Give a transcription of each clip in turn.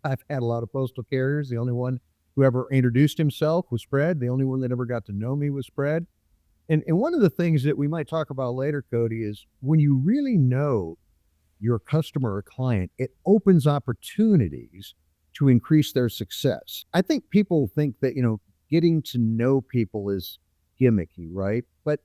I've had a lot of postal carriers. The only one who ever introduced himself was Fred. The only one that ever got to know me was Fred. And one of the things that we might talk about later, Cody, is when you really know your customer or client, it opens opportunities to increase their success. I think people think that, getting to know people is gimmicky, right? But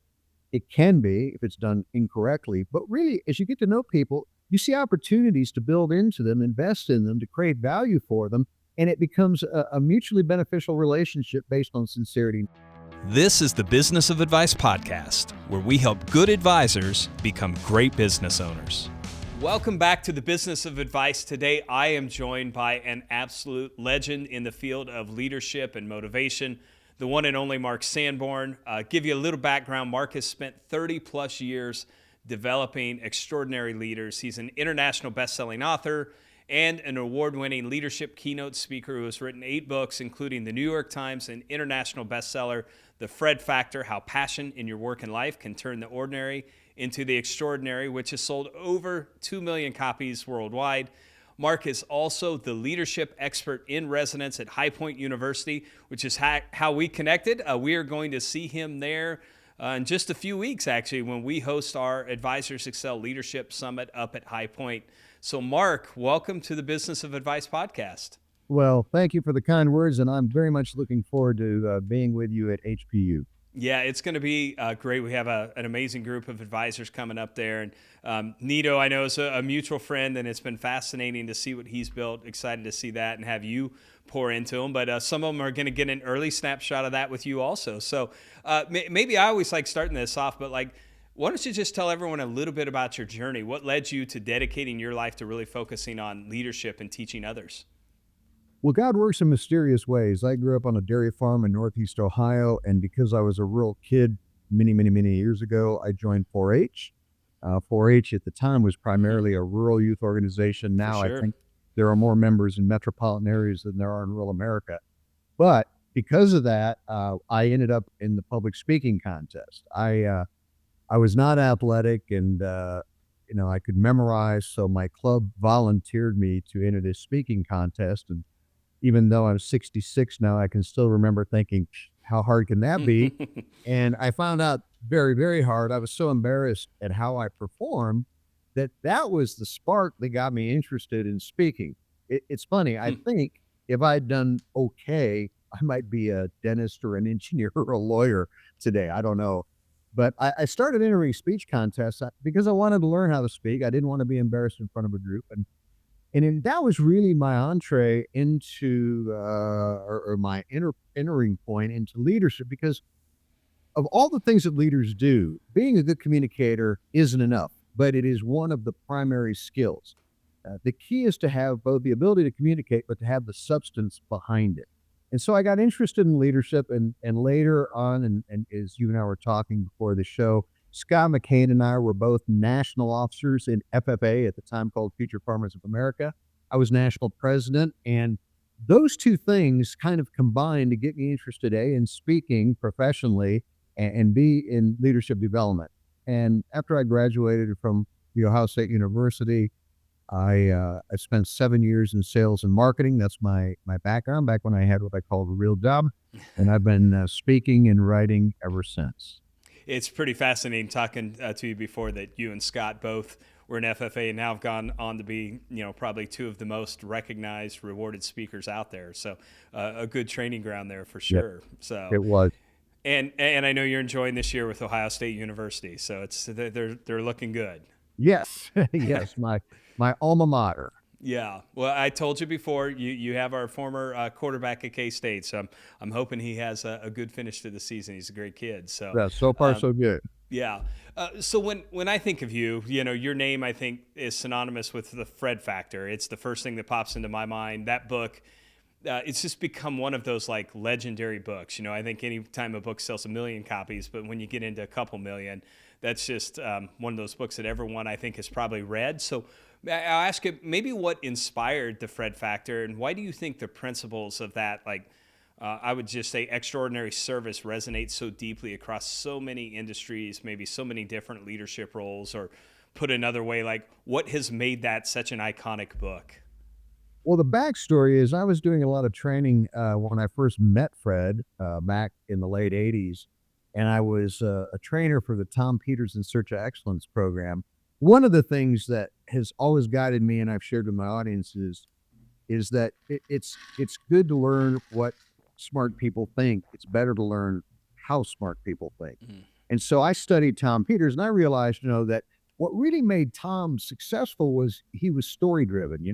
it can be if it's done incorrectly. But really, as you get to know people, you see opportunities to build into them, invest in them, to create value for them. And it becomes a mutually beneficial relationship based on sincerity. This is the Business of Advice podcast, where we help good advisors become great business owners. Welcome back to the Business of Advice. Today, I am joined by an absolute legend in the field of leadership and motivation, the one and only Mark Sanborn. Give you a little background. Mark has spent 30 plus years developing extraordinary leaders. He's an international best-selling author and an award-winning leadership keynote speaker who has written 8 books, including the New York Times and international bestseller, The Fred Factor: How Passion in Your Work and Life Can Turn the Ordinary into the Extraordinary, which has sold over 2 million copies worldwide. Mark is also the leadership expert in residence at High Point University, which is how we connected. We are going to see him there in just a few weeks, actually, when we host our Advisors Excel Leadership Summit up at High Point. So, Mark, welcome to the Business of Advice podcast. Well, thank you for the kind words, and I'm very much looking forward to being with you at HPU. Yeah, it's going to be great. We have an amazing group of advisors coming up there. And Nito, I know, is a mutual friend, and it's been fascinating to see what he's built. Excited to see that and have you pour into him. But some of them are going to get an early snapshot of that with you also. So maybe I always like starting this off, but why don't you just tell everyone a little bit about your journey? What led you to dedicating your life to really focusing on leadership and teaching others? Well, God works in mysterious ways. I grew up on a dairy farm in Northeast Ohio, and because I was a rural kid many, many, many years ago, I joined 4-H. 4-H at the time was primarily a rural youth organization. Now For sure. I think there are more members in metropolitan areas than there are in rural America. But because of that, I ended up in the public speaking contest. I was not athletic, and I could memorize, so my club volunteered me to enter this speaking contest. And even though I'm 66 now, I can still remember thinking, how hard can that be? And I found out very, very hard. I was so embarrassed at how I performed that was the spark that got me interested in speaking. It's funny. I think if I'd done okay, I might be a dentist or an engineer or a lawyer today. I don't know. But I started entering speech contests because I wanted to learn how to speak. I didn't want to be embarrassed in front of a group. And that was really my entree into, or my entering point into leadership, because of all the things that leaders do, being a good communicator isn't enough, but it is one of the primary skills. The key is to have both the ability to communicate, but to have the substance behind it. And so I got interested in leadership, and later on, and as you and I were talking before the show, Scott McCain and I were both national officers in FFA, at the time called Future Farmers of America. I was national president, and those two things kind of combined to get me interested, in speaking professionally and B, in leadership development. And after I graduated from The Ohio State University, I spent 7 years in sales and marketing. That's my background, back when I had what I called a real job. And I've been speaking and writing ever since. It's pretty fascinating talking to you before that you and Scott both were in FFA and now have gone on to be, probably 2 of the most recognized, rewarded speakers out there. So a good training ground there for sure. Yep, So it was. And I know you're enjoying this year with Ohio State University. So they're looking good. Yes, yes, my alma mater. Yeah. Well, I told you before, you have our former quarterback at K-State, so I'm hoping he has a good finish to the season. He's a great kid. So Yeah, so far so good. Yeah. So when I think of you, your name, I think, is synonymous with the Fred Factor. It's the first thing that pops into my mind. That book, it's just become one of those legendary books. I think any time a book sells 1 million copies, but when you get into a couple million, that's just one of those books that everyone, I think, has probably read. So I'll ask you maybe what inspired the Fred Factor, and why do you think the principles of that, I would just say extraordinary service, resonate so deeply across so many industries, maybe so many different leadership roles, or put another way, what has made that such an iconic book? Well, the backstory is I was doing a lot of training when I first met Fred back in the late 80s. And I was a trainer for the Tom Peters in Search of Excellence program. One of the things that has always guided me, and I've shared with my audience, is that it's good to learn what smart people think. It's better to learn how smart people think. Mm. And so I studied Tom Peters, and I realized, that what really made Tom successful was he was story driven.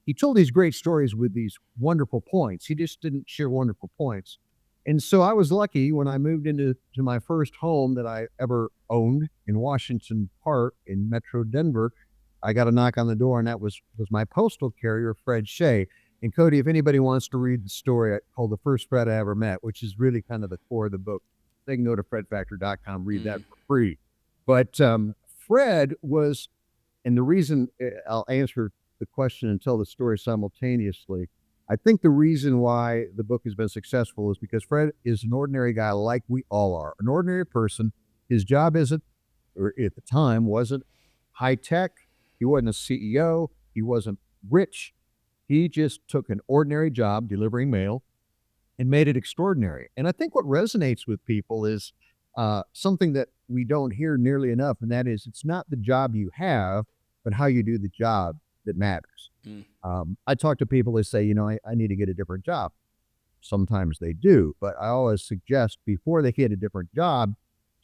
He told these great stories with these wonderful points. He just didn't share wonderful points. And so I was lucky when I moved into my first home that I ever owned in Washington Park in Metro Denver. I got a knock on the door, and that was my postal carrier, Fred Shea. And Cody, if anybody wants to read the story called The First Fred I Ever Met, which is really kind of the core of the book, they can go to fredfactor.com, read that for free. But Fred was, and the reason I'll answer the question and tell the story simultaneously, I think the reason why the book has been successful is because Fred is an ordinary guy like we all are, an ordinary person. His job isn't, or at the time, wasn't high tech. He wasn't a CEO. He wasn't rich. He just took an ordinary job delivering mail and made it extraordinary. And I think what resonates with people is something that we don't hear nearly enough, and that is it's not the job you have, but how you do the job that matters. I talk to people, they say, I need to get a different job. Sometimes they do, but I always suggest before they get a different job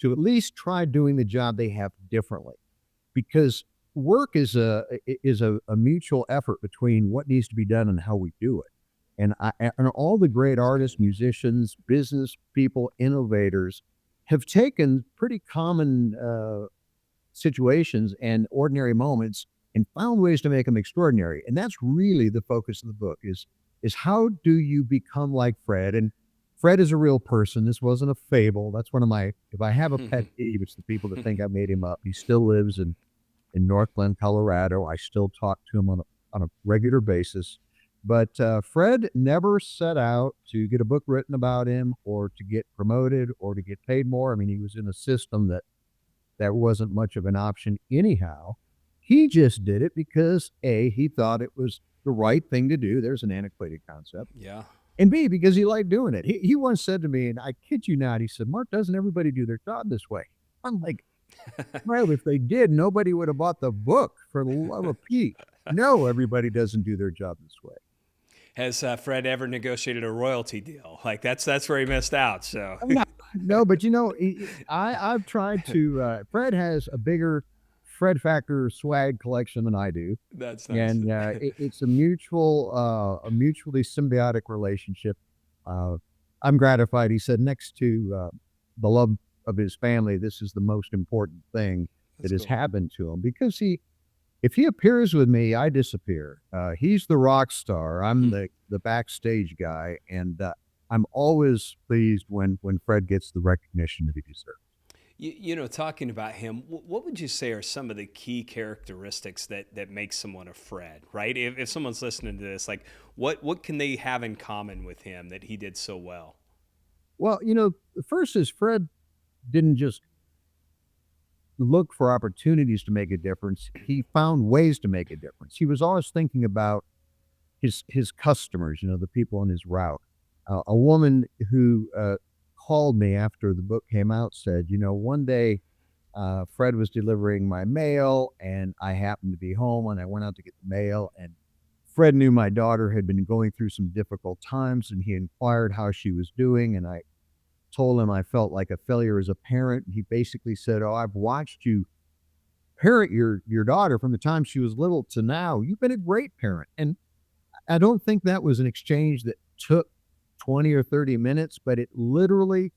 to at least try doing the job they have differently, because work is a mutual effort between what needs to be done and how we do it. And all the great artists, musicians, business people, innovators have taken pretty common situations and ordinary moments and found ways to make them extraordinary. And that's really the focus of the book is how do you become like Fred? And Fred is a real person. This wasn't a fable. That's one of my, if I have a pet peeve, it's the people that think I made him up. He still lives in North Glen, Colorado. I still talk to him on a regular basis. But Fred never set out to get a book written about him or to get promoted or to get paid more. I mean, he was in a system that wasn't much of an option anyhow. He just did it because A, he thought it was the right thing to do. There's an antiquated concept. Yeah. And B, because he liked doing it. He once said to me, and I kid you not, he said, "Mark, doesn't everybody do their job this way?" I'm like, well, if they did, nobody would have bought the book, for the love of Pete. No, everybody doesn't do their job this way. Has Fred ever negotiated a royalty deal? Like that's where he missed out. So No, but I've tried to. Fred has a bigger Fred Factor swag collection than I do. That's nice. And it's a mutually symbiotic relationship. I'm gratified. He said next to the love of his family, this is the most important thing that has happened to him, because if he appears with me, I disappear. He's the rock star. I'm the backstage guy, and I'm always pleased when Fred gets the recognition that he deserves. Talking about him, what would you say are some of the key characteristics that make someone a Fred, right? If someone's listening to this, like what can they have in common with him that he did so well? Well, the first is Fred didn't just look for opportunities to make a difference. He found ways to make a difference. He was always thinking about his customers, the people on his route. A woman who called me after the book came out said, one day Fred was delivering my mail and I happened to be home and I went out to get the mail, and Fred knew my daughter had been going through some difficult times and he inquired how she was doing, and I told him I felt like a failure as a parent. He basically said, "Oh, I've watched you parent your daughter from the time she was little to now. You've been a great parent." And I don't think that was an exchange that took 20 or 30 minutes, but it literally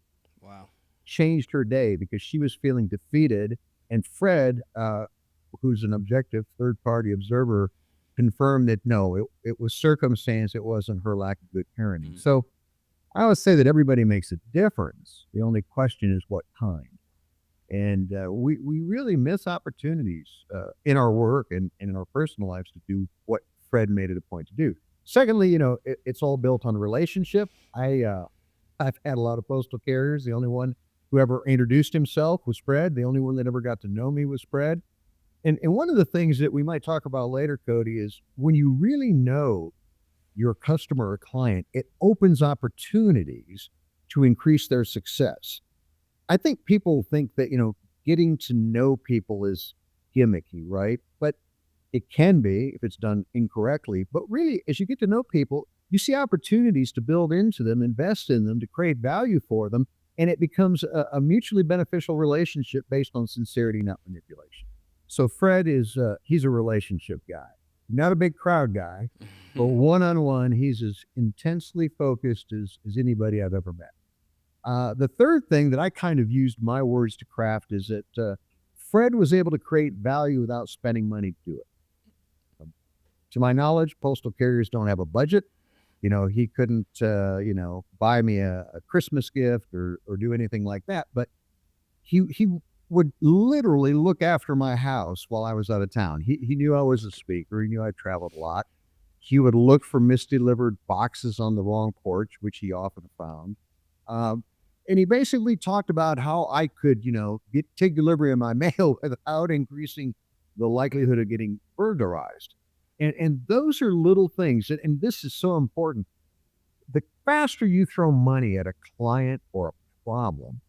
changed her day, because she was feeling defeated. And Fred, who's an objective third-party observer, confirmed that no, it was circumstance. It wasn't her lack of good parenting. So I always say that everybody makes a difference. The only question is what kind. And we really miss opportunities in our work and in our personal lives to do what Fred made it a point to do. Secondly, it's all built on relationship. I've had a lot of postal carriers. The only one who ever introduced himself was Fred. The only one that ever got to know me was Fred. And one of the things that we might talk about later, Cody, is when you really know your customer or client, it opens opportunities to increase their success. I think people think that, getting to know people is gimmicky, right? But it can be if it's done incorrectly. But really, as you get to know people, you see opportunities to build into them, invest in them, to create value for them. And it becomes a mutually beneficial relationship based on sincerity, not manipulation. So Fred he's a relationship guy, not a big crowd guy, but one-on-one, he's as intensely focused as anybody I've ever met. The third thing that I kind of used my words to craft is that Fred was able to create value without spending money to do it. To my knowledge, postal carriers don't have a budget. He couldn't, buy me a Christmas gift or do anything like that. But he would literally look after my house while I was out of town. He knew I was a speaker. He knew I traveled a lot. He would look for misdelivered boxes on the wrong porch, which he often found. And he basically talked about how I could, take delivery of my mail without increasing the likelihood of getting burglarized. And those are little things. And this is so important. The faster you throw money at a client or a problem,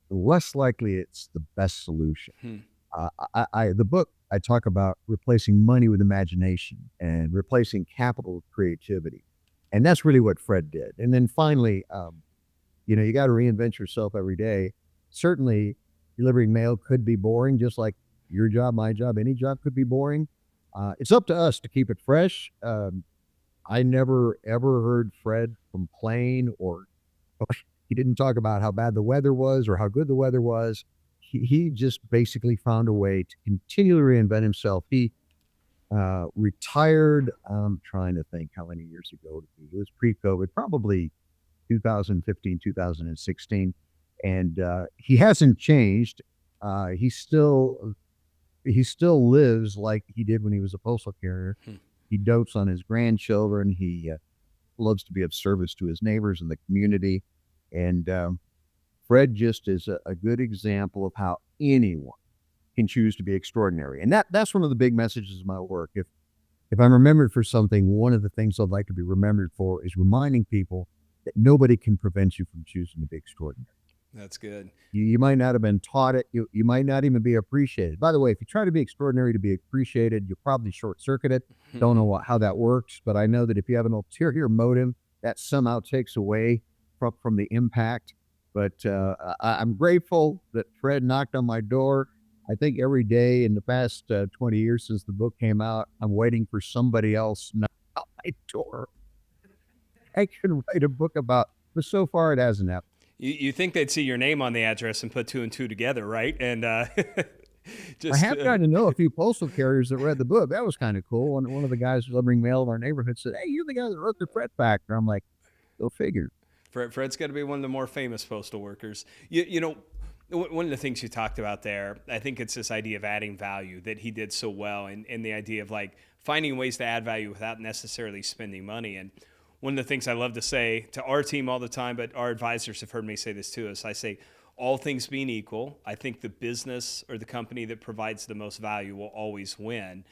the less likely it's the best solution. The book, I talk about replacing money with imagination and replacing capital with creativity. And that's really what Fred did. And then finally, you got to reinvent yourself every day. Certainly, delivering mail could be boring, just like your job, my job, any job could be boring. It's up to us to keep it fresh. I never, ever heard Fred complain or he didn't talk about how bad the weather was or how good the weather was. He just basically found a way to continually reinvent himself. He retired, I'm trying to think how many years ago it was pre-COVID, probably 2015, 2016. And he hasn't changed. He still lives like he did when he was a postal carrier. He dotes on his grandchildren. He loves to be of service to his neighbors and the community. And Fred just is a good example of how anyone can choose to be extraordinary. And that's one of the big messages of my work. If I'm remembered for something, one of the things I'd like to be remembered for is reminding people that nobody can prevent you from choosing to be extraordinary. That's good. You might not have been taught it. You might not even be appreciated. By the way, if you try to be extraordinary to be appreciated, you'll probably short circuit it. Don't know how that works, but I know that if you have an ulterior motive, that somehow takes away from the impact. But I'm grateful that Fred knocked on my door. I think every day in the past 20 years since the book came out, I'm waiting for somebody else to knock on my door. I can write a book about, but so far it hasn't happened. You think they'd see your name on the address and put two and two together, right? And I have gotten to know a few postal carriers that read the book. That was kind of cool. One of the guys delivering mail in our neighborhood said, "Hey, you're the guy that wrote the Fred Factor." I'm like, go figure. Fred's got to be one of the more famous postal workers. One of the things you talked about there, I think it's this idea of adding value that he did so well, and the idea of like finding ways to add value without necessarily spending money. And one of the things I love to say to our team all the time, but our advisors have heard me say this to us, I say, all things being equal, I think the business or the company that provides the most value will always win.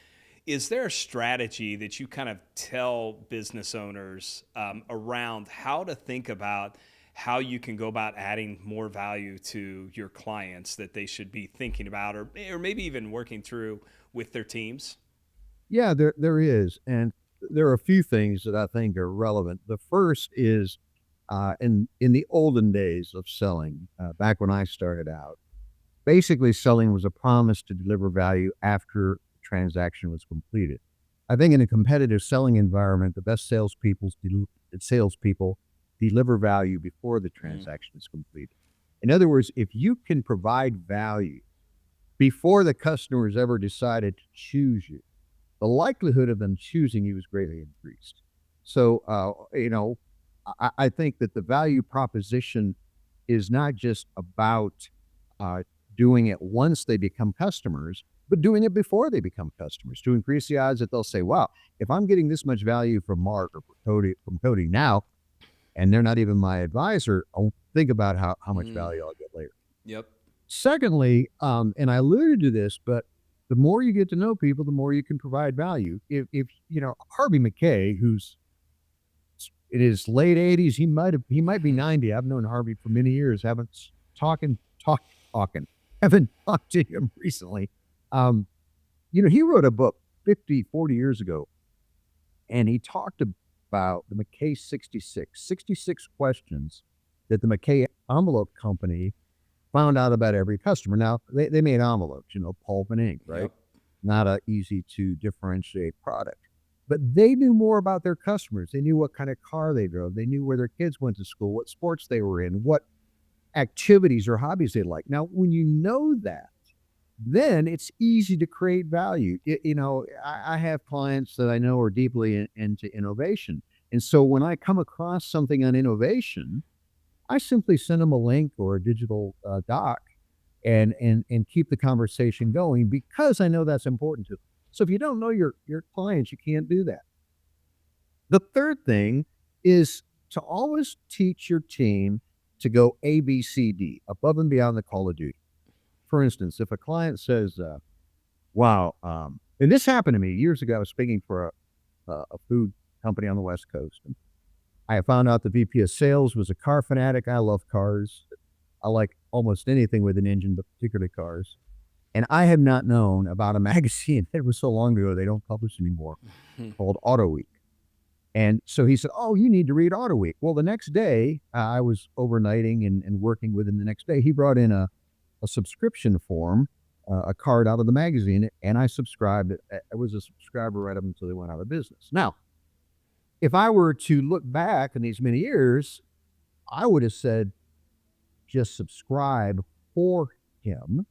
Is there a strategy that you kind of tell business owners around how to think about how you can go about adding more value to your clients that they should be thinking about or maybe even working through with their teams? Yeah, there is. And there are a few things that I think are relevant. The first is in the olden days of selling, back when I started out, basically selling was a promise to deliver value after the transaction was completed. I think in a competitive selling environment, the best salespeople deliver value before the transaction is completed. In other words, if you can provide value before the customer has ever decided to choose you, the likelihood of them choosing you is greatly increased. So, I think that the value proposition is not just about doing it once they become customers, but doing it before they become customers to increase the odds that they'll say, wow, if I'm getting this much value from Mark or from Cody now, and they're not even my advisor, I'll think about how much value I'll get later. Yep. Secondly, and I alluded to this, but the more you get to know people, the more you can provide value. If Harvey McKay, who's in his late 80s. He might be 90. I've known Harvey for many years. Talking, haven't talked to him recently. He wrote a book 40 years ago, and he talked about the McKay 66 questions that the McKay envelope company found out about every customer. Now, they made envelopes, pulp and ink, right? Yep. Not a easy to differentiate product. But they knew more about their customers. They knew what kind of car they drove. They knew where their kids went to school, what sports they were in, what activities or hobbies they like. Now, when you know that, then it's easy to create value. I have clients that I know are deeply into innovation. And so when I come across something on innovation, I simply send them a link or a digital doc and keep the conversation going, because I know that's important to them. So if you don't know your clients, you can't do that. The third thing is to always teach your team to go A, B, C, D, above and beyond the call of duty. For instance, if a client says, wow, and this happened to me years ago. I was speaking for a food company on the West Coast. And I found out the VP of sales was a car fanatic. I love cars. I like almost anything with an engine, but particularly cars. And I had not known about a magazine. It was so long ago, they don't publish anymore, called Auto Week. And so he said, oh, you need to read Auto Week. Well, the next day, I was overnighting and working with him the next day. He brought in a subscription form, a card out of the magazine, and I subscribed. I was a subscriber right up until they went out of business. Now, if I were to look back in these many years, I would have said, just subscribe for him.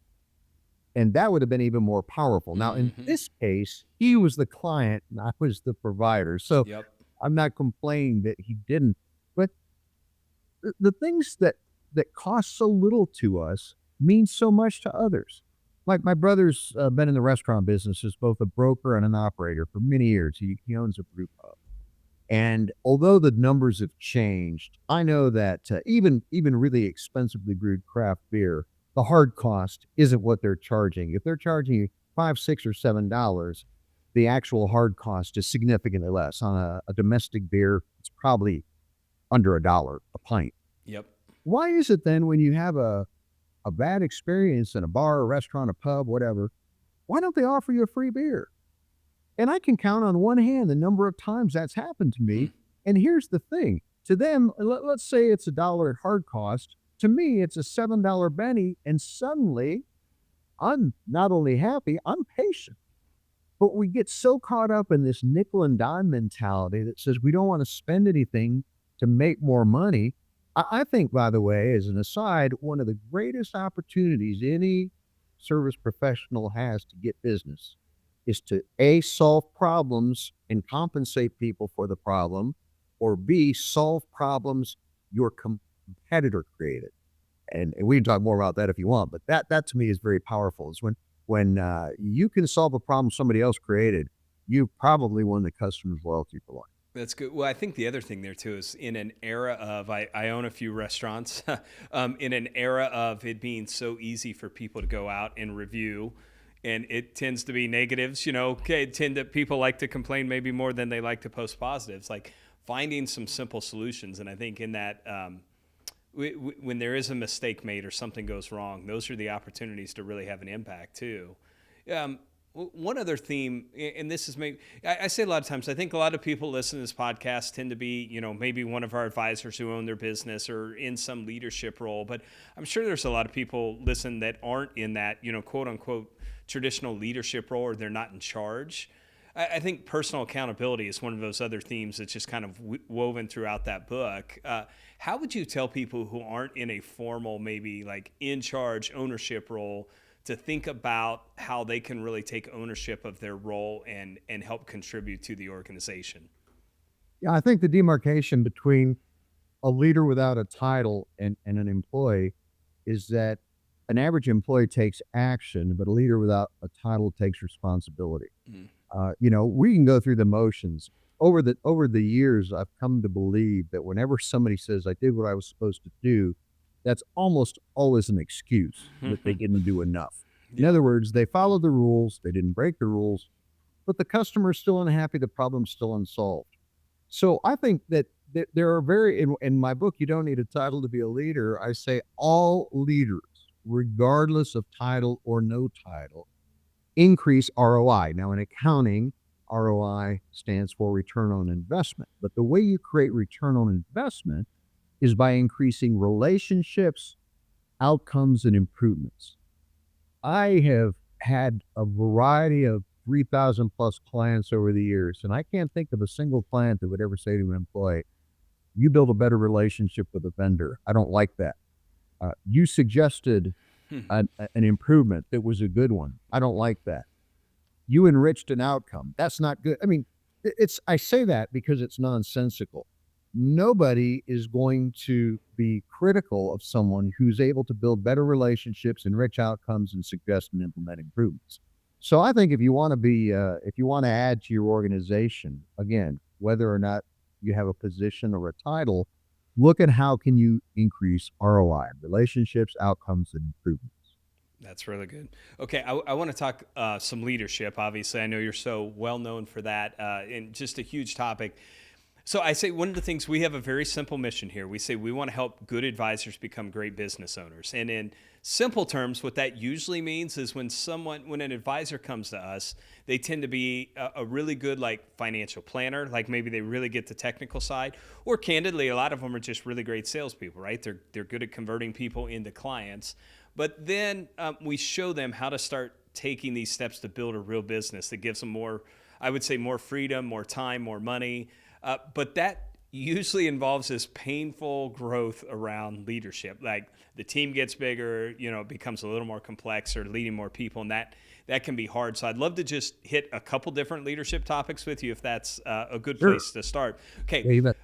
And that would have been even more powerful. Now, in this case, he was the client and I was the provider. So Yep. I'm not complaining that he didn't. But the things that cost so little to us mean so much to others. Like my brother's been in the restaurant business as both a broker and an operator for many years. He owns a brew pub. And although the numbers have changed, I know that even really expensively brewed craft beer, the hard cost isn't what they're charging. If they're charging you $5, $6, or $7, the actual hard cost is significantly less. On a domestic beer, it's probably under $1 a pint. Yep. Why is it then when you have a bad experience in a bar, a restaurant, a pub, whatever, why don't they offer you a free beer? And I can count on one hand the number of times that's happened to me. And here's the thing. To them, let's say it's $1 at hard cost. To me, it's a $7 Benny. And suddenly, I'm not only happy, I'm patient. But we get so caught up in this nickel and dime mentality that says we don't want to spend anything to make more money. I think, by the way, as an aside, one of the greatest opportunities any service professional has to get business is to A, solve problems and compensate people for the problem, or B, solve problems your competitor created. And we can talk more about that if you want, but that to me is very powerful. Is when you can solve a problem somebody else created, you probably won the customer's loyalty for life. That's good. Well, I think the other thing there too is in an era of, I own a few restaurants, in an era of it being so easy for people to go out and review, and it tends to be negatives, people like to complain maybe more than they like to post positives, like finding some simple solutions. And I think in that, when there is a mistake made or something goes wrong, those are the opportunities to really have an impact too. One other theme, and this is maybe, I say a lot of times, I think a lot of people listen to this podcast tend to be, maybe one of our advisors who own their business or in some leadership role. But I'm sure there's a lot of people listen that aren't in that, quote unquote, traditional leadership role, or they're not in charge. I think personal accountability is one of those other themes that's just kind of woven throughout that book. How would you tell people who aren't in a formal, maybe like in charge ownership role, to think about how they can really take ownership of their role and help contribute to the organization? Yeah, I think the demarcation between a leader without a title and an employee is that an average employee takes action, but a leader without a title takes responsibility. We can go through the motions. Over the years, I've come to believe that whenever somebody says, I did what I was supposed to do, that's almost always an excuse that they didn't do enough. In other words, they followed the rules, they didn't break the rules, but the customer's still unhappy, the problem's still unsolved. So I think that there are very, in my book, You Don't Need a Title to Be a Leader. I say all leaders, regardless of title or no title, increase ROI. Now, in accounting, ROI stands for return on investment. But the way you create return on investment is by increasing relationships, outcomes, and improvements. I have had a variety of 3,000 plus clients over the years, and I can't think of a single client that would ever say to an employee, you build a better relationship with a vendor. I don't like that. You suggested an improvement that was a good one. I don't like that. You enriched an outcome. That's not good. I mean, I say that because it's nonsensical. Nobody is going to be critical of someone who's able to build better relationships, enrich outcomes, and suggest and implement improvements. So I think if you want to add to your organization, again, whether or not you have a position or a title, look at how can you increase ROI, relationships, outcomes, and improvements. That's really good. Okay, I want to talk some leadership. Obviously, I know you're so well known for that, and just a huge topic. So I say one of the things, we have a very simple mission here. We say we want to help good advisors become great business owners. And in simple terms, what that usually means is when an advisor comes to us, they tend to be a really good financial planner, like maybe they really get the technical side, or candidly, a lot of them are just really great salespeople, right? They're good at converting people into clients. But then we show them how to start taking these steps to build a real business that gives them more, I would say, more freedom, more time, more money. But that usually involves this painful growth around leadership. Like the team gets bigger, it becomes a little more complex, or leading more people, and that can be hard. So I'd love to just hit a couple different leadership topics with you, if that's a good place to start. Okay, Yeah, you bet.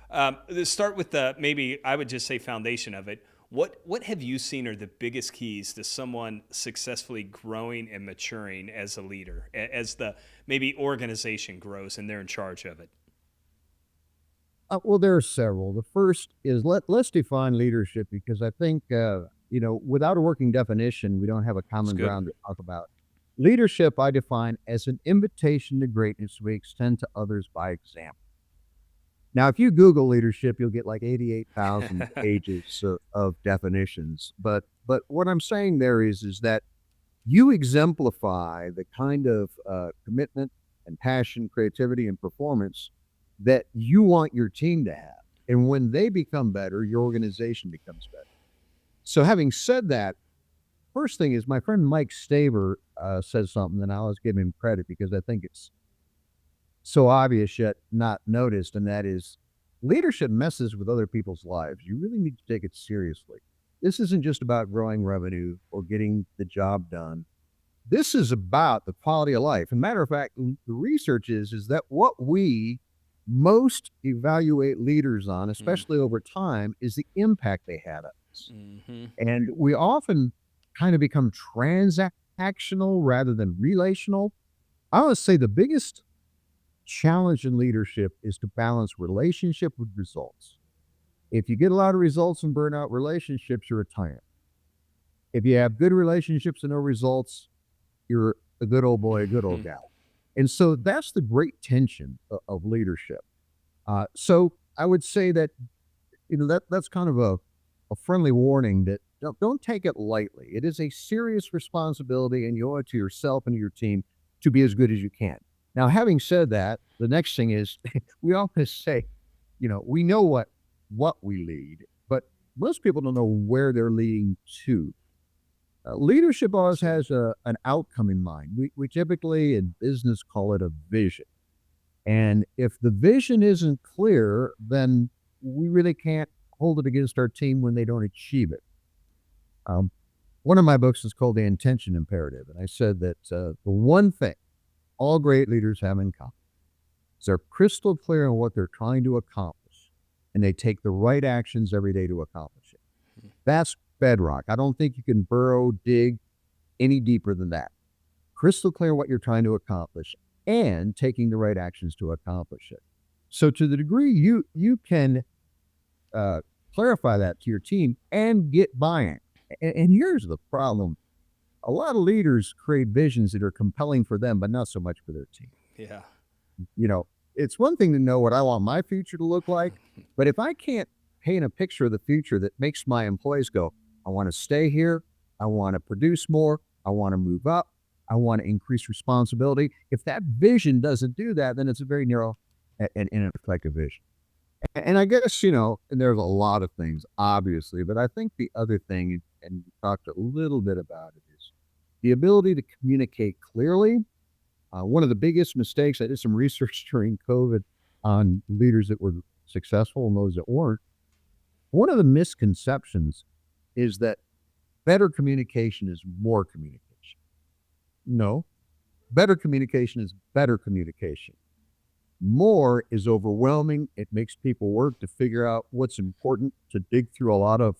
Let's start with maybe I would just say foundation of it. What have you seen are the biggest keys to someone successfully growing and maturing as a leader, as the maybe organization grows and they're in charge of it? Well, there are several. The first is let's define leadership, because I think, without a working definition, we don't have a common good. ground to talk about. Leadership, I define as an invitation to greatness we extend to others by example. Now, if you Google leadership, you'll get like 88,000 pages of definitions. But what I'm saying there is that you exemplify the kind of commitment and passion, creativity, and performance that you want your team to have. And when they become better, your organization becomes better. So having said that, first thing is my friend Mike Staver says something, and I always give him credit because I think it's so obvious yet not noticed, and that is leadership messes with other people's lives. You really need to take it seriously. This isn't just about growing revenue or getting the job done. This is about the quality of life. And matter of fact, the research is that what we most evaluate leaders on, especially over time, is the impact they had on us. Mm-hmm. And we often kind of become transactional rather than relational. I would say the biggest challenge in leadership is to balance relationship with results. If you get a lot of results and burn out relationships, you're a tyrant. If you have good relationships and no results, you're a good old boy, a good old gal. And so that's the great tension of leadership. So I would say that, that's kind of a friendly warning that don't take it lightly. It is a serious responsibility, and you owe it to yourself and your team to be as good as you can. Now, having said that, the next thing is we always say, we know what we lead, but most people don't know where they're leading to. Leadership always has an outcome in mind. We typically in business call it a vision. And if the vision isn't clear, then we really can't hold it against our team when they don't achieve it. One of my books is called The Intention Imperative. And I said that the one thing all great leaders have in common is they're crystal clear on what they're trying to accomplish, and they take the right actions every day to accomplish it. That's bedrock. I don't think you can dig any deeper than that. Crystal clear what you're trying to accomplish and taking the right actions to accomplish it. So to the degree you can clarify that to your team and get buy-in. And here's the problem. A lot of leaders create visions that are compelling for them, but not so much for their team. Yeah. it's one thing to know what I want my future to look like, but if I can't paint a picture of the future that makes my employees go, I want to stay here, I want to produce more, I want to move up, I want to increase responsibility. If that vision doesn't do that, then it's a very narrow and ineffective vision. And I guess, and there's a lot of things, obviously, but I think the other thing, and we talked a little bit about it, is the ability to communicate clearly. One of the biggest mistakes, I did some research during COVID on leaders that were successful and those that weren't. One of the misconceptions is that better communication is more communication. No, better communication is better communication. More is overwhelming. It makes people work to figure out what's important, to dig through a lot of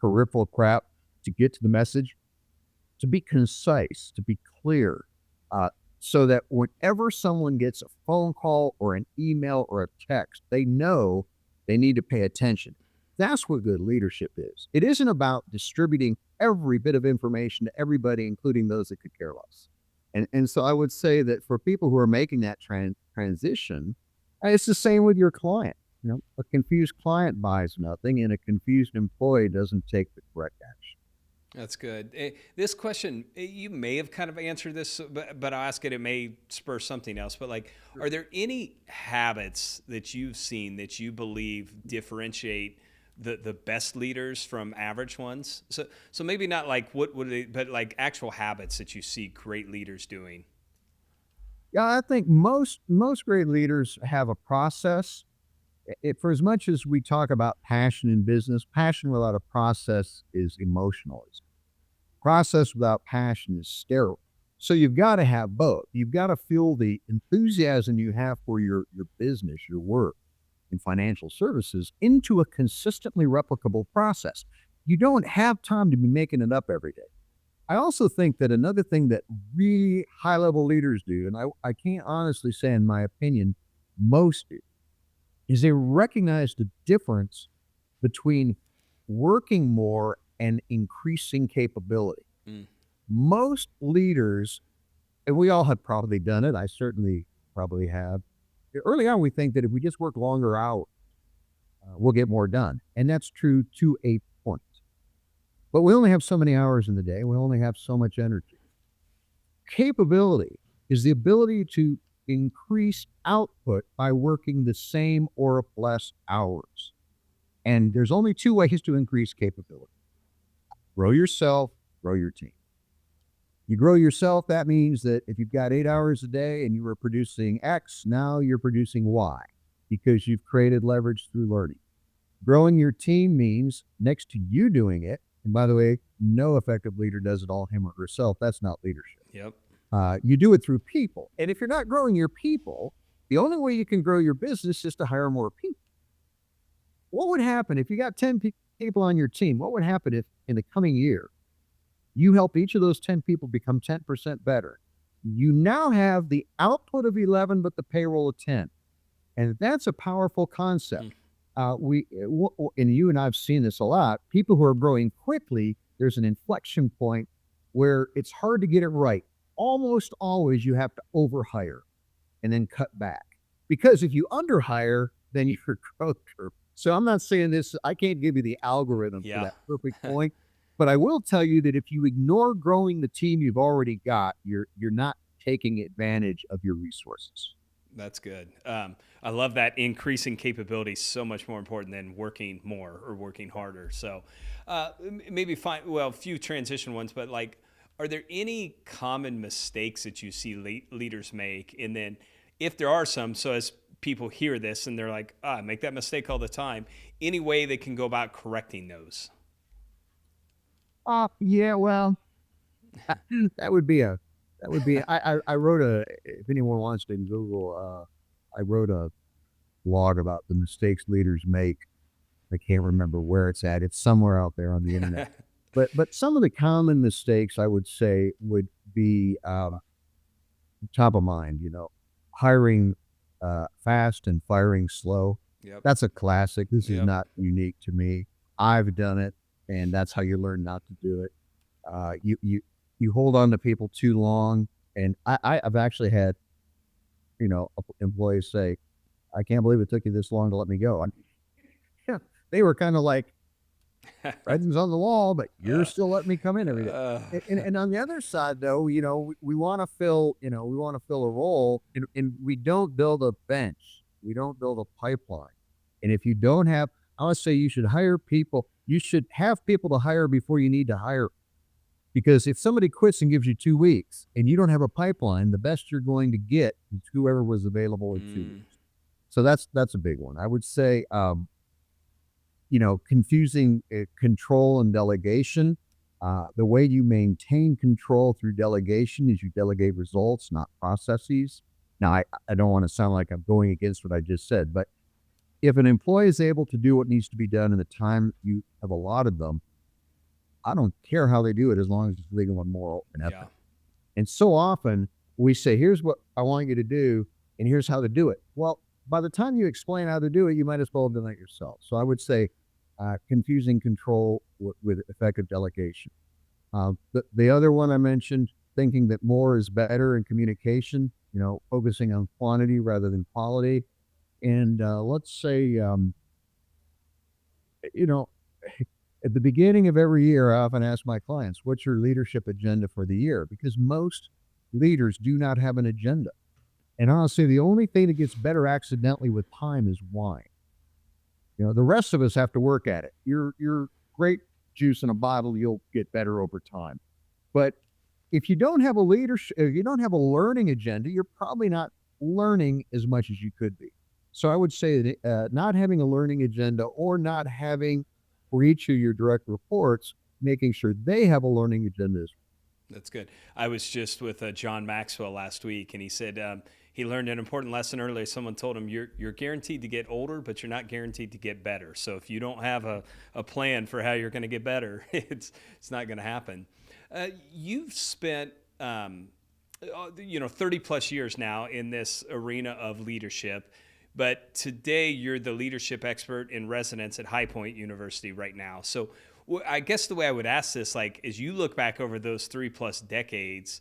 peripheral crap to get to the message, to be concise, to be clear, so that whenever someone gets a phone call or an email or a text, they know they need to pay attention. That's what good leadership is. It isn't about distributing every bit of information to everybody, including those that could care less. And so I would say that for people who are making that transition, it's the same with your client. A confused client buys nothing, and a confused employee doesn't take the correct action. That's good. This question, you may have kind of answered this, but I'll ask it. It may spur something else. But are there any habits that you've seen that you believe differentiate the best leaders from average ones? So maybe not like what would they, but like actual habits that you see great leaders doing. Yeah, I think most great leaders have a process. For as much as we talk about passion in business, passion without a process is emotionalism. Process without passion is sterile. So you've got to have both. You've got to feel the enthusiasm you have for your business, your work in financial services into a consistently replicable process. You don't have time to be making it up every day. I also think that another thing that really high-level leaders do, and I can't honestly say in my opinion, most do, is they recognize the difference between working more and increasing capability. Most leaders, and we all have probably done it, I certainly probably have, early on we think that if we just work longer hours, we'll get more done. And that's true to a point. But we only have so many hours in the day. We only have so much energy. Capability is the ability to increase output by working the same or less hours. And there's only two ways to increase capability. Grow yourself, grow your team. You grow yourself, that means that if you've got 8 hours a day and you were producing X, now you're producing Y because you've created leverage through learning. Growing your team means next to you doing it, and by the way, no effective leader does it all him or herself. That's not leadership. Yep. You do it through people. And if you're not growing your people, the only way you can grow your business is to hire more people. What would happen if you got 10 people on your team? What would happen if in the coming year, you help each of those 10 people become 10% better? You now have the output of 11, but the payroll of 10. And that's a powerful concept. And you and I have seen this a lot. People who are growing quickly, there's an inflection point where it's hard to get it right. Almost always you have to overhire and then cut back. Because if you underhire, then your growth curve. So I'm not saying this, I can't give you the algorithm for that perfect point. But I will tell you that if you ignore growing the team you've already got, you're not taking advantage of your resources. That's good. I love that increasing capability is so much more important than working more or working harder. So maybe a few transition ones, but are there any common mistakes that you see leaders make? And then if there are some, so as people hear this and they're like, I make that mistake all the time, any way they can go about correcting those? Yeah, well, that would be I wrote if anyone wants to Google, I wrote a blog about the mistakes leaders make. I can't remember where it's at. It's somewhere out there on the internet. But some of the common mistakes I would say would be top of mind, hiring fast and firing slow. Yep. That's a classic. This is not unique to me. I've done it, and that's how you learn not to do it. You hold on to people too long, and I've actually had employees say, "I can't believe it took you this long to let me go." Yeah, they were kind of like, "Writing's on the wall, but you're still letting me come in every day." And on the other side, though, we want to fill, a role, and we don't build a bench. We don't build a pipeline. And if you don't have, I would say you should hire people. You should have people to hire before you need to hire. Because if somebody quits and gives you 2 weeks and you don't have a pipeline, the best you're going to get is whoever was available in 2 weeks. So that's a big one. I would say, confusing control and delegation. The way you maintain control through delegation is you delegate results, not processes. Now, I don't want to sound like I'm going against what I just said, but if an employee is able to do what needs to be done in the time you have allotted them, I don't care how they do it as long as it's legal and moral and ethical. Yeah. And so often we say, here's what I want you to do, and here's how to do it. Well, by the time you explain how to do it, you might as well have done it yourself. So I would say confusing control with effective delegation. The other one I mentioned, thinking that more is better in communication, focusing on quantity rather than quality. And let's say, at the beginning of every year, I often ask my clients, what's your leadership agenda for the year? Because most leaders do not have an agenda. And honestly, the only thing that gets better accidentally with time is wine. The rest of us have to work at it. You're great juice in a bottle, you'll get better over time. But if you don't have a if you don't have a learning agenda, you're probably not learning as much as you could be. So I would say that not having a learning agenda, or not having, for each of your direct reports, making sure they have a learning agenda. That's good. I was just with John Maxwell last week, and he said he learned an important lesson earlier. Someone told him, you're guaranteed to get older, but you're not guaranteed to get better. So if you don't have a plan for how you're going to get better, it's not going to happen. You've spent 30 plus years now in this arena of leadership, but today you're the leadership expert in residence at High Point University right now. So I guess the way I would ask this, as you look back over those 3+ decades,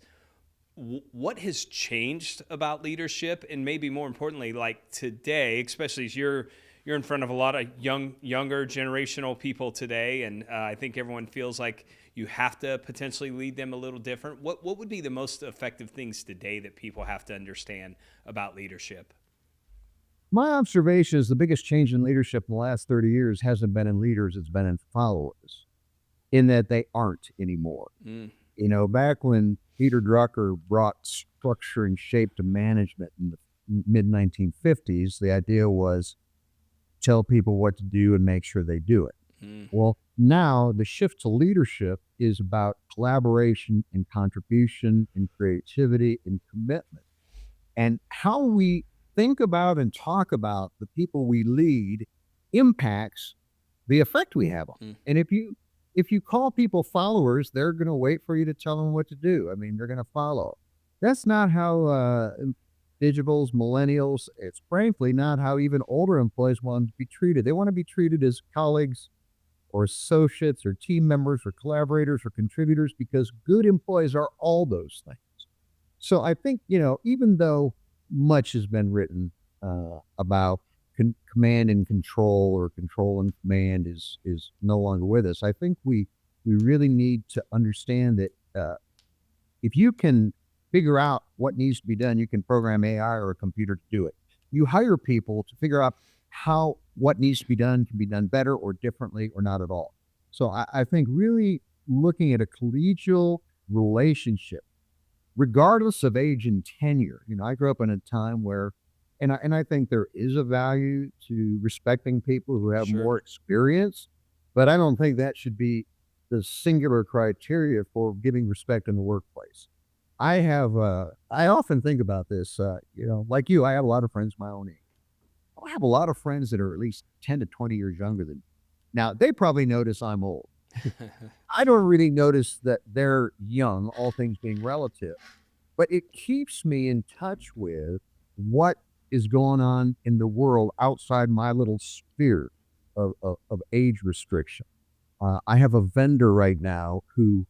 what has changed about leadership? And maybe more importantly, today, especially as you're in front of a lot of younger generational people today, and I think everyone feels like you have to potentially lead them a little different. What would be the most effective things today that people have to understand about leadership? My observation is the biggest change in leadership in the last 30 years hasn't been in leaders, it's been in followers, in that they aren't anymore. Back when Peter Drucker brought structure and shape to management in the mid-1950s, the idea was tell people what to do and make sure they do it. Well, now the shift to leadership is about collaboration and contribution and creativity and commitment. And how we think about and talk about the people we lead impacts the effect we have on them. And if you call people followers, they're going to wait for you to tell them what to do. I mean, they're going to follow. That's not how individuals, millennials, it's frankly not how even older employees want to be treated. They want to be treated as colleagues or associates or team members or collaborators or contributors, because good employees are all those things. So I think, even though much has been written about command and control, or control and command is no longer with us, I think we really need to understand that if you can figure out what needs to be done, you can program AI or a computer to do it. You hire people to figure out how what needs to be done can be done better or differently or not at all. So I think really looking at a collegial relationship, regardless of age and tenure. I grew up in a time where, and I think there is a value to respecting people who have more experience, but I don't think that should be the singular criteria for giving respect in the workplace. I often think about this, like you, I have a lot of friends my own age. I have a lot of friends that are at least 10 to 20 years younger than me. Now, they probably notice I'm old. I don't really notice that they're young, all things being relative, but it keeps me in touch with what is going on in the world outside my little sphere of age restriction. I have a vendor right now who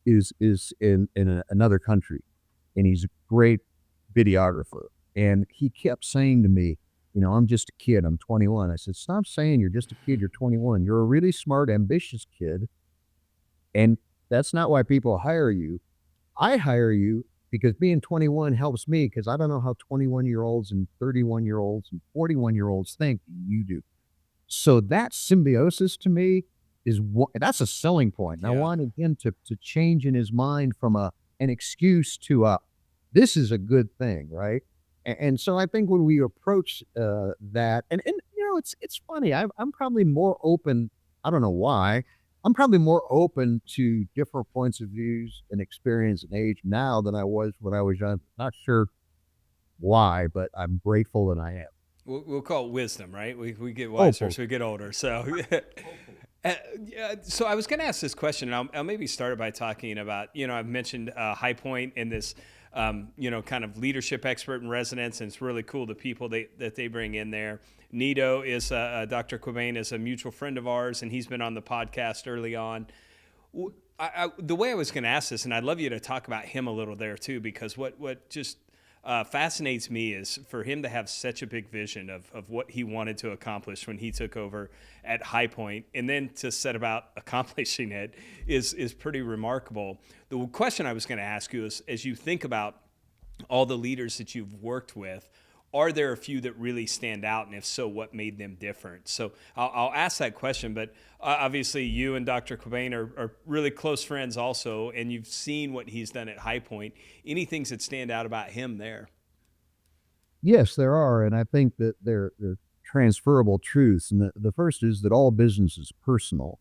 is in another country, and he's a great videographer. And he kept saying to me, I'm just a kid. I'm 21. I said, stop saying you're just a kid. You're 21. You're a really smart, ambitious kid. And that's not why people hire you. I hire you because being 21 helps me because I don't know how 21-year-olds and 31-year-olds and 41-year-olds think you do. So that symbiosis to me that's a selling point. And I wanted him to change in his mind from an excuse to this is a good thing, right? And so I think when we approach that, and it's funny. I'm probably more open. I don't know why. I'm probably more open to different points of views and experience and age now than I was when I was young. Not sure why, but I'm grateful that I am. We'll call it wisdom, right? We get wiser as we get older. So, so I was going to ask this question, and I'll maybe start by talking about, I've mentioned High Point in this, kind of leadership expert in residence, and it's really cool the people that they bring in there. Nito is Dr. Quabain is a mutual friend of ours, and he's been on the podcast early on. The way I was going to ask this, and I'd love you to talk about him a little there too, because what just fascinates me is for him to have such a big vision of what he wanted to accomplish when he took over at High Point, and then to set about accomplishing it is pretty remarkable. The question I was going to ask you is, as you think about all the leaders that you've worked with, are there a few that really stand out? And if so, what made them different? So I'll ask that question, but obviously you and Dr. Quabain are really close friends also, and you've seen what he's done at High Point. Any things that stand out about him there? Yes, there are. And I think that they're transferable truths. And the first is that all business is personal.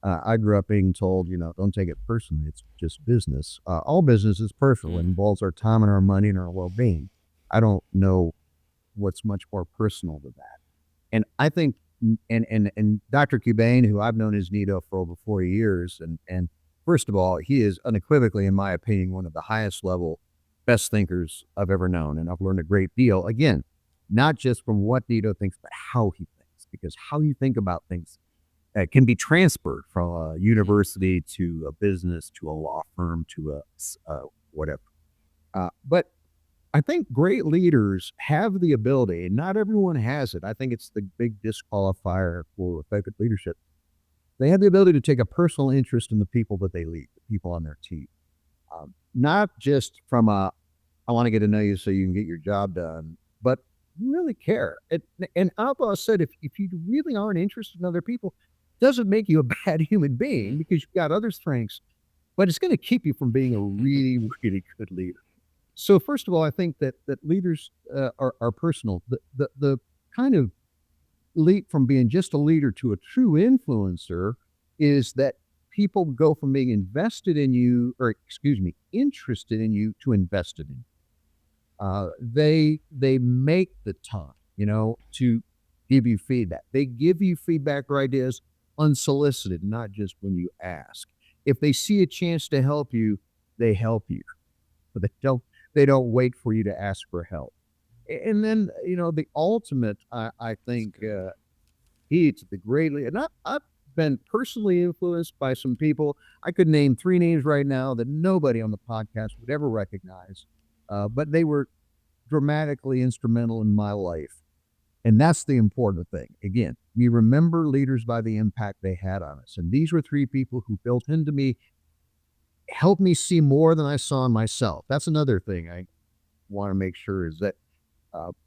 I grew up being told, don't take it personally. It's just business. All business is personal. It involves our time and our money and our well-being. I don't know what's much more personal than that. And I think, and Dr. Quabain, who I've known as Nito for over 40 years, and first of all, he is unequivocally, in my opinion, one of the highest level, best thinkers I've ever known. And I've learned a great deal, again, not just from what Nito thinks, but how he thinks, because how you think about things can be transferred from a university to a business, to a law firm, to a whatever. But I think great leaders have the ability, and not everyone has it. I think it's the big disqualifier for effective leadership. They have the ability to take a personal interest in the people that they lead, the people on their team. Not just from I want to get to know you so you can get your job done, but you really care. And I've always said, if you really aren't interested in other people, it doesn't make you a bad human being because you've got other strengths, but it's going to keep you from being a really, really good leader. So first of all, I think that leaders are personal. The kind of leap from being just a leader to a true influencer is that people go from being interested in you to invested in you. They make the time, to give you feedback. They give you feedback or ideas unsolicited, not just when you ask. If they see a chance to help you, they help you. But they don't wait for you to ask for help. And then, the ultimate, I think, he's the great leader. And I've been personally influenced by some people. I could name 3 names right now that nobody on the podcast would ever recognize, but they were dramatically instrumental in my life. And that's the important thing. Again, we remember leaders by the impact they had on us. And these were 3 people who built into me, helped me see more than I saw in myself. That's another thing I want to make sure is that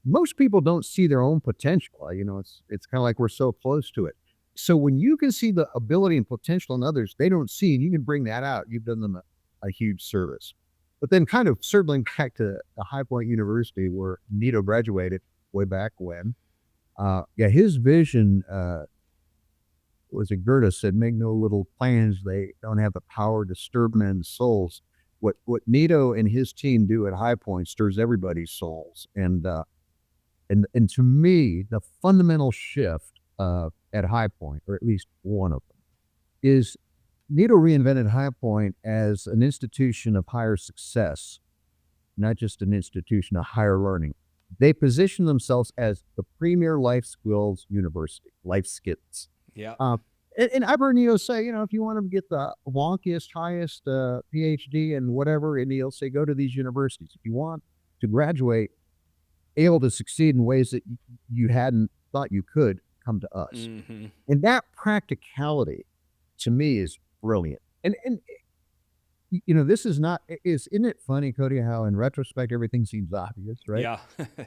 most people don't see their own potential. It's kind of like we're so close to it. So when you can see the ability and potential in others they don't see, and you can bring that out, you've done them a huge service. But then kind of circling back to the High Point University where Nito graduated way back when, his vision was it Goethe said, make no little plans. They don't have the power to disturb men's souls. What Nito and his team do at High Point stirs everybody's souls. And to me, the fundamental shift at High Point, or at least one of them, is Nito reinvented High Point as an institution of higher success, not just an institution of higher learning. They position themselves as the premier life skills university, life skills. Yeah. And I've heard Nito say, if you want to get the wonkiest, highest PhD and whatever, and he'll say, go to these universities. If you want to graduate able to succeed in ways that you hadn't thought you could come to us. Mm-hmm. And that practicality to me is brilliant. And this is not, isn't it funny, Cody, how in retrospect, everything seems obvious, right? Yeah.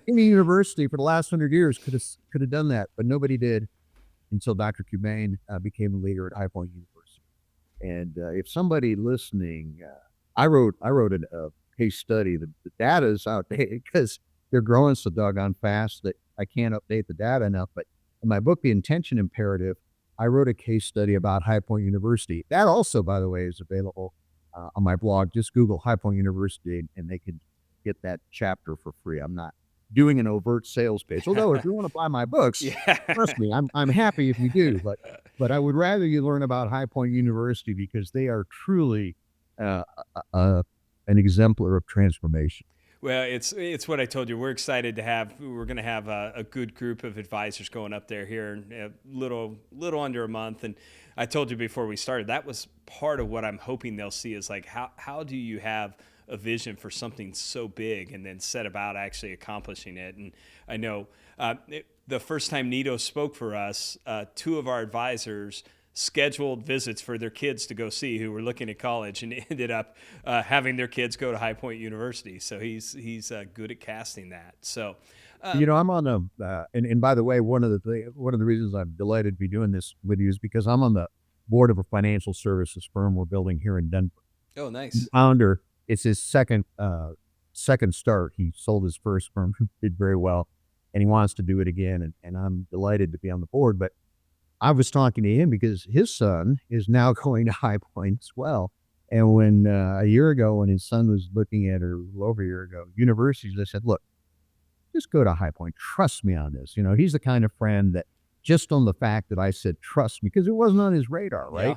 Any university for the last 100 years could have done that, but nobody did until Dr. Cubain became the leader at High Point University. And if somebody listening, I wrote a case study. The data is outdated because they're growing so doggone fast that I can't update the data enough. But in my book, The Intention Imperative, I wrote a case study about High Point University. That also, by the way, is available on my blog. Just Google High Point University and they can get that chapter for free. I'm not doing an overt sales pitch. Although if you want to buy my books, Yeah. trust me, I'm happy if you do. But I would rather you learn about High Point University because they are truly an exemplar of transformation. Well, it's what I told you. We're excited to have. We're going to have a good group of advisors going up there here in a little under a month. And I told you before we started, that was part of what I'm hoping they'll see is like how do you have a vision for something so big and then set about actually accomplishing it. And I know the first time Nito spoke for us, two of our advisors scheduled visits for their kids to go see who were looking at college and ended up having their kids go to High Point University. So he's good at casting that. So, I'm on and by the way, one of the reasons I'm delighted to be doing this with you is because I'm on the board of a financial services firm we're building here in Denver. Oh, nice. The founder, it's his second start. He sold his first firm, did very well, and he wants to do it again. And I'm delighted to be on the board. But I was talking to him because his son is now going to High Point as well. And when a year ago, when his son was looking at, or a little over a year ago, universities, I said, look, just go to High Point. Trust me on this. He's the kind of friend that just on the fact that I said, trust me, because it wasn't on his radar, right? Yeah.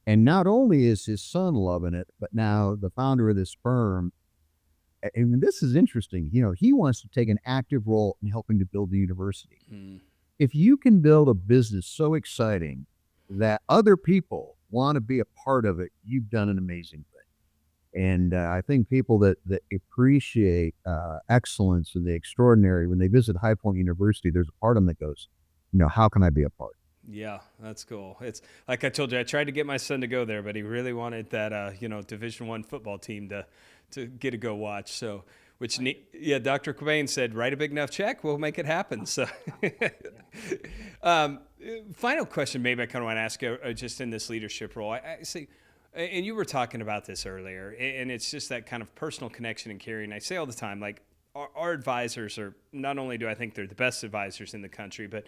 And not only is his son loving it, but now the founder of this firm, and this is interesting, he wants to take an active role in helping to build the university. Mm. If you can build a business so exciting that other people want to be a part of it, you've done an amazing thing. And I think people that appreciate excellence and the extraordinary, when they visit High Point University, there's a part of them that goes, how can I be a part? Yeah, that's cool. It's like I told you, I tried to get my son to go there, but he really wanted that, Division I football team to get to go watch. So, Dr. Cubain said, write a big enough check, we'll make it happen. So, final question, maybe I kind of want to ask you, just in this leadership role. I see, and you were talking about this earlier, and it's just that kind of personal connection and caring. I say all the time, like our advisors are, not only do I think they're the best advisors in the country, but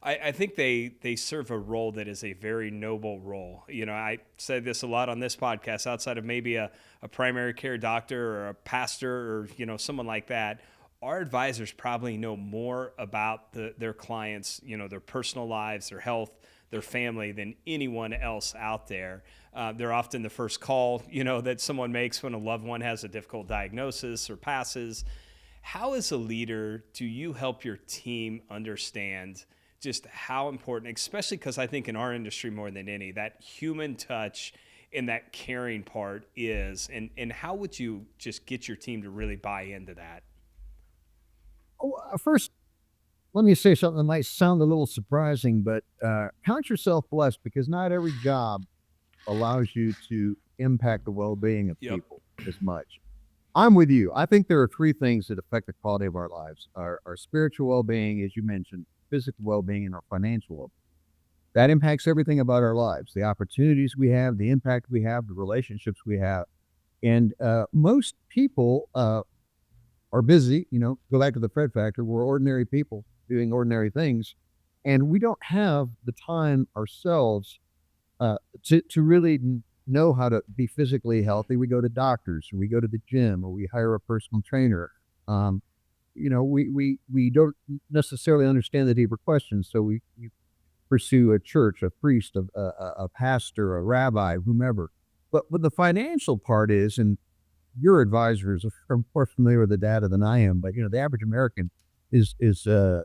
I think they serve a role that is a very noble role. I said this a lot on this podcast, outside of maybe a primary care doctor or a pastor or, someone like that. Our advisors probably know more about their clients, their personal lives, their health, their family than anyone else out there. They're often the first call, that someone makes when a loved one has a difficult diagnosis or passes. How, as a leader, do you help your team understand just how important, especially because I think in our industry more than any, that human touch and that caring part is, and how would you just get your team to really buy into that? First, let me say something that might sound a little surprising, but count yourself blessed because not every job allows you to impact the well-being of people as much. I'm with you. I think there are three things that affect the quality of our lives. Our spiritual well-being, as you mentioned, physical well-being, and our financial well-being. That impacts everything about our lives, the opportunities we have, the impact we have, the relationships we have. And most people are busy, go back to the Fred factor. We're ordinary people doing ordinary things. And we don't have the time ourselves to really know how to be physically healthy. We go to doctors, or we go to the gym, or we hire a personal trainer. We don't necessarily understand the deeper questions. So we pursue a church, a priest, a pastor, a rabbi, whomever. But the financial part is, and your advisors are more familiar with the data than I am, but the average American is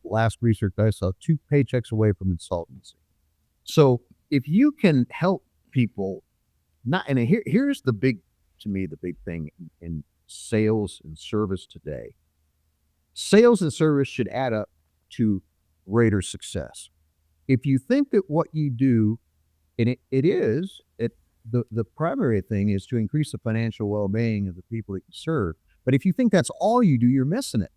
last research I saw 2 paychecks away from insolvency. So if you can help people, here's to me the big thing in sales and service today. Sales and service should add up to greater success. If you think that what you do, and the primary thing is to increase the financial well-being of the people that you serve. But if you think that's all you do, you're missing it.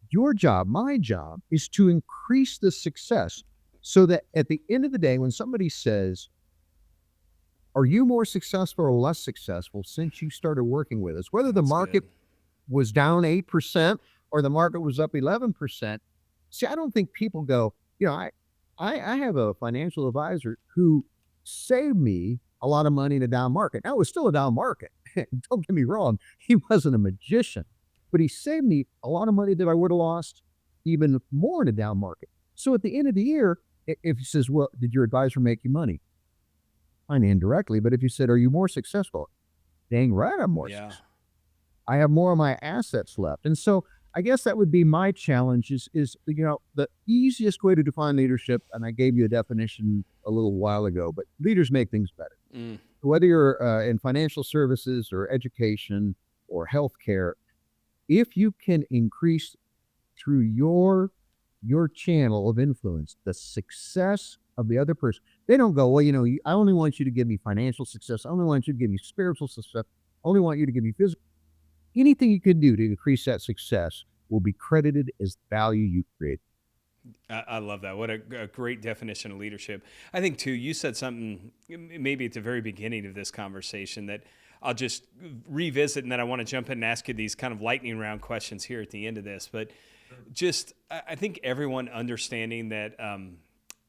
Your job, my job, is to increase the success so that at the end of the day, when somebody says, are you more successful or less successful since you started working with us? Whether the That's market good. was down 8% or the market was up 11%. See, I don't think people go, I have a financial advisor who saved me a lot of money in a down market. Now, it was still a down market. Don't get me wrong. He wasn't a magician, but he saved me a lot of money that I would have lost even more in a down market. So at the end of the year, if he says, well, did your advisor make you money? Fine, indirectly. But if you said, are you more successful? Dang right, I'm more Yeah. successful. I have more of my assets left. And so I guess that would be my challenge is the easiest way to define leadership. And I gave you a definition a little while ago, but leaders make things better. Mm. Whether you're in financial services or education or healthcare, if you can increase through your channel of influence the success of the other person, they don't go, well, I only want you to give me financial success. I only want you to give me spiritual success. I only want you to give me physical. Anything you can do to increase that success will be credited as value you create. I love that. What a great definition of leadership. I think, too, you said something maybe at the very beginning of this conversation that I'll just revisit, and then I want to jump in and ask you these kind of lightning round questions here at the end of this. But just, I think everyone understanding that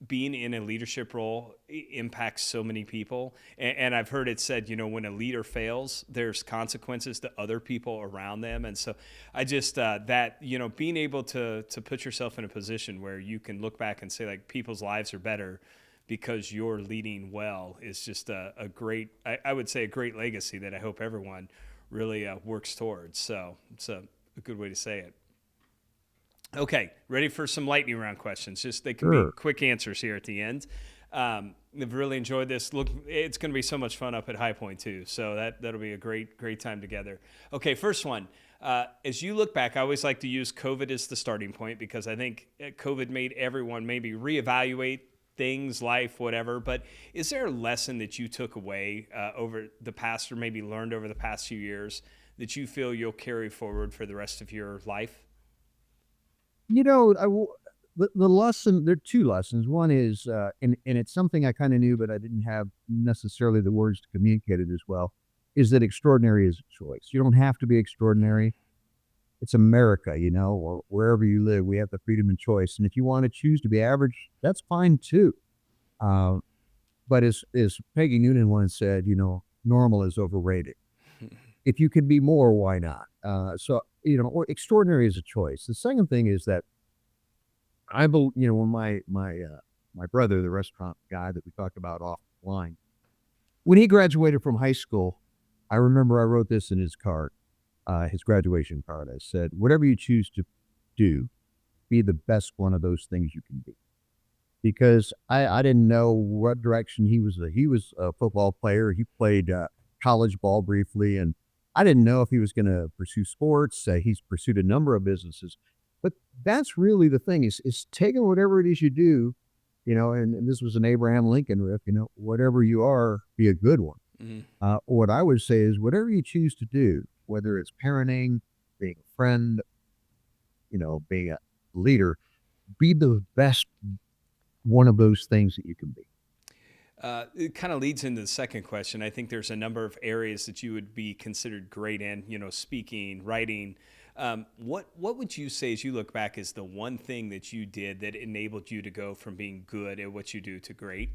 being in a leadership role impacts so many people. And I've heard it said, when a leader fails, there's consequences to other people around them. And so I just, being able to put yourself in a position where you can look back and say, like, people's lives are better because you're leading well is just a great, I would say, a great legacy that I hope everyone really works towards. So it's a good way to say it. Okay, ready for some lightning round questions. Just they can be quick answers here at the end. I've really enjoyed this. Look, it's going to be so much fun up at High Point too. So that'll be a great time together. Okay, first one. As you look back, I always like to use COVID as the starting point because I think COVID made everyone maybe reevaluate things, life, whatever. But is there a lesson that you took away over the past or maybe learned over the past few years that you feel you'll carry forward for the rest of your life? The lesson, there are two lessons. One is, and it's something I kind of knew, but I didn't have necessarily the words to communicate it as well, is that extraordinary is a choice. You don't have to be extraordinary. It's America, or wherever you live, we have the freedom and choice. And if you want to choose to be average, that's fine too. But as Peggy Noonan once said, normal is overrated. If you can be more, why not? Extraordinary is a choice. The second thing is that I believe, when my brother, the restaurant guy that we talked about offline, when he graduated from high school, I remember I wrote this in his card, his graduation card. I said, whatever you choose to do, be the best one of those things you can be. Because I didn't know what direction he was. He was a football player. He played college ball briefly, and I didn't know if he was going to pursue sports. He's pursued a number of businesses. But that's really the thing is taking whatever it is you do, and this was an Abraham Lincoln riff, whatever you are, be a good one. Mm-hmm. What I would say is whatever you choose to do, whether it's parenting, being a friend, being a leader, be the best one of those things that you can be. It kind of leads into the second question. I think there's a number of areas that you would be considered great in, speaking, writing. What would you say as you look back is the one thing that you did that enabled you to go from being good at what you do to great?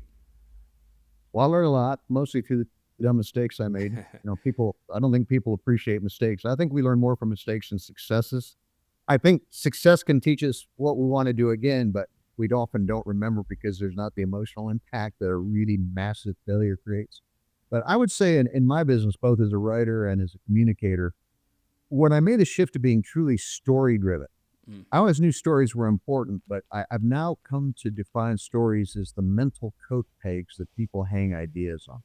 Well, I learned a lot, mostly through the dumb mistakes I made. I don't think people appreciate mistakes. I think we learn more from mistakes than successes. I think success can teach us what we want to do again, but we often don't remember because there's not the emotional impact that a really massive failure creates. But I would say in my business, both as a writer and as a communicator, when I made a shift to being truly story-driven, I always knew stories were important, but I've now come to define stories as the mental coat pegs that people hang ideas on.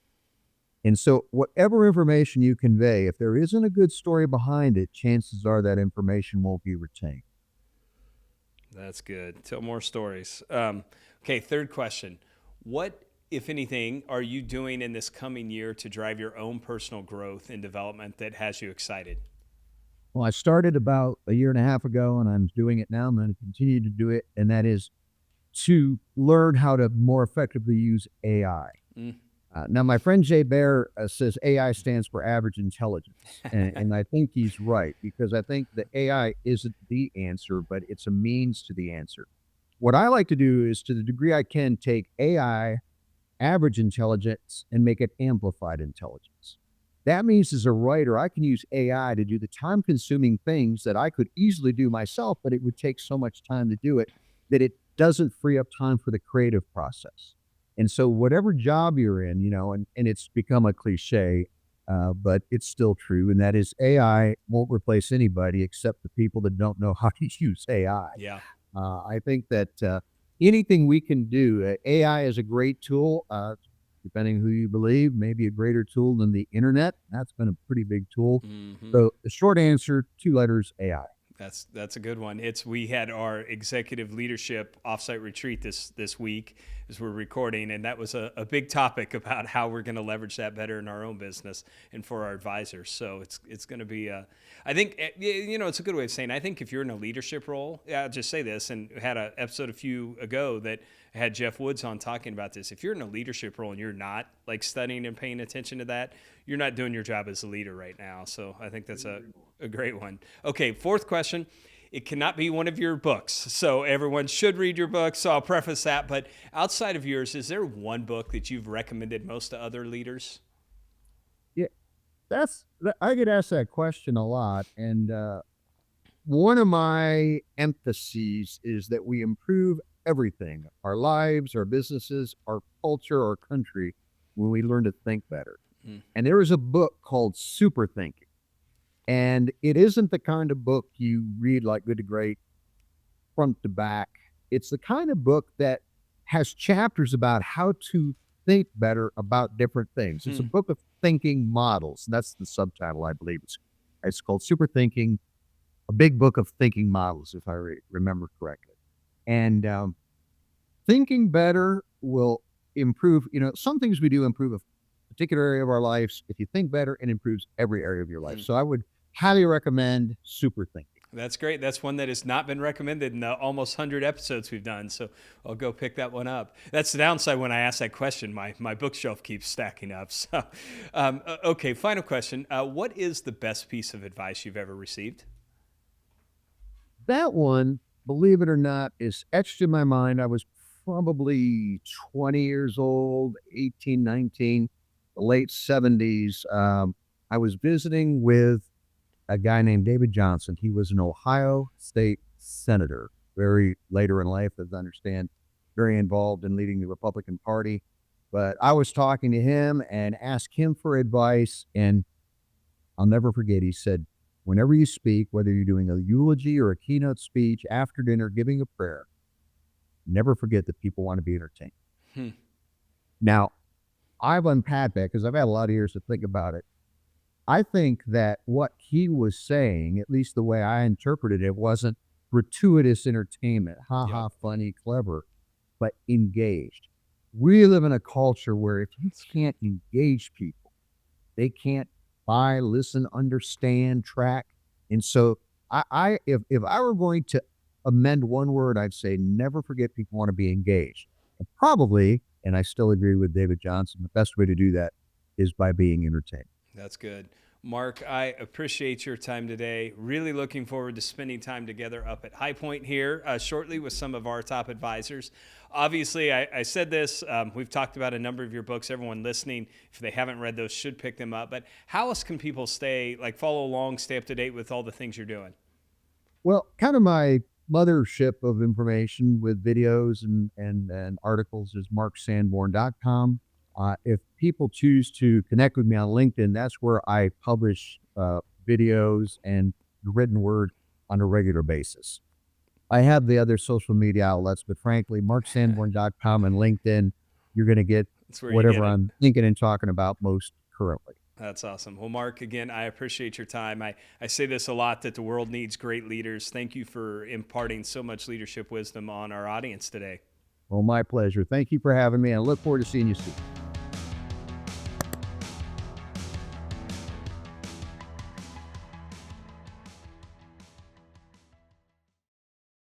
And so whatever information you convey, if there isn't a good story behind it, chances are that information won't be retained. That's good. Tell more stories. Okay, third question. What, if anything, are you doing in this coming year to drive your own personal growth and development that has you excited? Well, I started about a year and a half ago, and I'm doing it now. I'm going to continue to do it, and that is to learn how to more effectively use AI. Mm. Now, my friend Jay Bear says AI stands for average intelligence, and I think he's right, because I think that AI isn't the answer, but it's a means to the answer. What I like to do is, to the degree I can, take AI, average intelligence, and make it amplified intelligence. That means, as a writer, I can use AI to do the time consuming things that I could easily do myself, but it would take so much time to do it that it doesn't free up time for the creative process. And so, whatever job you're in, and it's become a cliche, but it's still true, and that is AI won't replace anybody except the people that don't know how to use AI. Yeah. I think that anything we can do, AI is a great tool. Depending who you believe, maybe a greater tool than the internet. That's been a pretty big tool. Mm-hmm. So the short answer, 2 letters, AI. That's a good one. We had our executive leadership offsite retreat this week as we're recording, and that was a big topic about how we're going to leverage that better in our own business and for our advisors. So it's going to be I think it's a good way of saying, I think if you're in a leadership role, I'll just say this, and had an episode a few ago that had Jeff Woods on talking about this. If you're in a leadership role and you're not like studying and paying attention to that, you're not doing your job as a leader right now. So I think that's a great one. Okay, fourth question. It cannot be one of your books, so everyone should read your book, so I'll preface that. But outside of yours, is there one book that you've recommended most to other leaders? Yeah, I get asked that question a lot. And one of my emphases is that we improve everything, our lives, our businesses, our culture, our country, when we learn to think better. Mm. And there is a book called Super Thinking. And it isn't the kind of book you read like Good to Great, front to back. It's the kind of book that has chapters about how to think better about different things. It's a book of thinking models. That's the subtitle, I believe. It's called Super Thinking, a big book of thinking models, if I remember correctly. And thinking better will improve, some things we do improve a particular area of our lives. If you think better, it improves every area of your life. So I would highly recommend Super Thinking. That's great. That's one that has not been recommended in the almost 100 episodes we've done. So I'll go pick that one up. That's the downside when I ask that question. My bookshelf keeps stacking up. So, okay, final question. What is the best piece of advice you've ever received? That one, believe it or not, is etched in my mind. I was probably 20 years old, 18, 19, the late 70s. I was visiting with a guy named David Johnson. He was an Ohio state senator, very later in life, as I understand, very involved in leading the Republican Party. But I was talking to him and asked him for advice, and I'll never forget, he said, whenever you speak, whether you're doing a eulogy or a keynote speech, after dinner, giving a prayer, never forget that people want to be entertained. Now, I've unpacked that because I've had a lot of years to think about it. I think that what he was saying, at least the way I interpreted it, wasn't gratuitous entertainment, funny, clever, but engaged. We live in a culture where if you can't engage people, they can't buy, listen, understand, track. And so if I were going to amend one word, I'd say never forget people want to be engaged. And probably, and I still agree with David Johnson, the best way to do that is by being entertained. That's good. Mark, I appreciate your time today. Really looking forward to spending time together up at High Point here shortly with some of our top advisors. Obviously, I said this, we've talked about a number of your books. Everyone listening, if they haven't read those, should pick them up. But how else can people follow along, stay up to date with all the things you're doing? Well, kind of my mothership of information with videos and articles is marksanborn.com. If people choose to connect with me on LinkedIn, that's where I publish videos and the written word on a regular basis. I have the other social media outlets, but frankly, marksanborn.com and LinkedIn, you're going to get whatever I'm thinking and talking about most currently. That's awesome. Well, Mark, again, I appreciate your time. I say this a lot, that the world needs great leaders. Thank you for imparting so much leadership wisdom on our audience today. Well, my pleasure. Thank you for having me. I look forward to seeing you soon.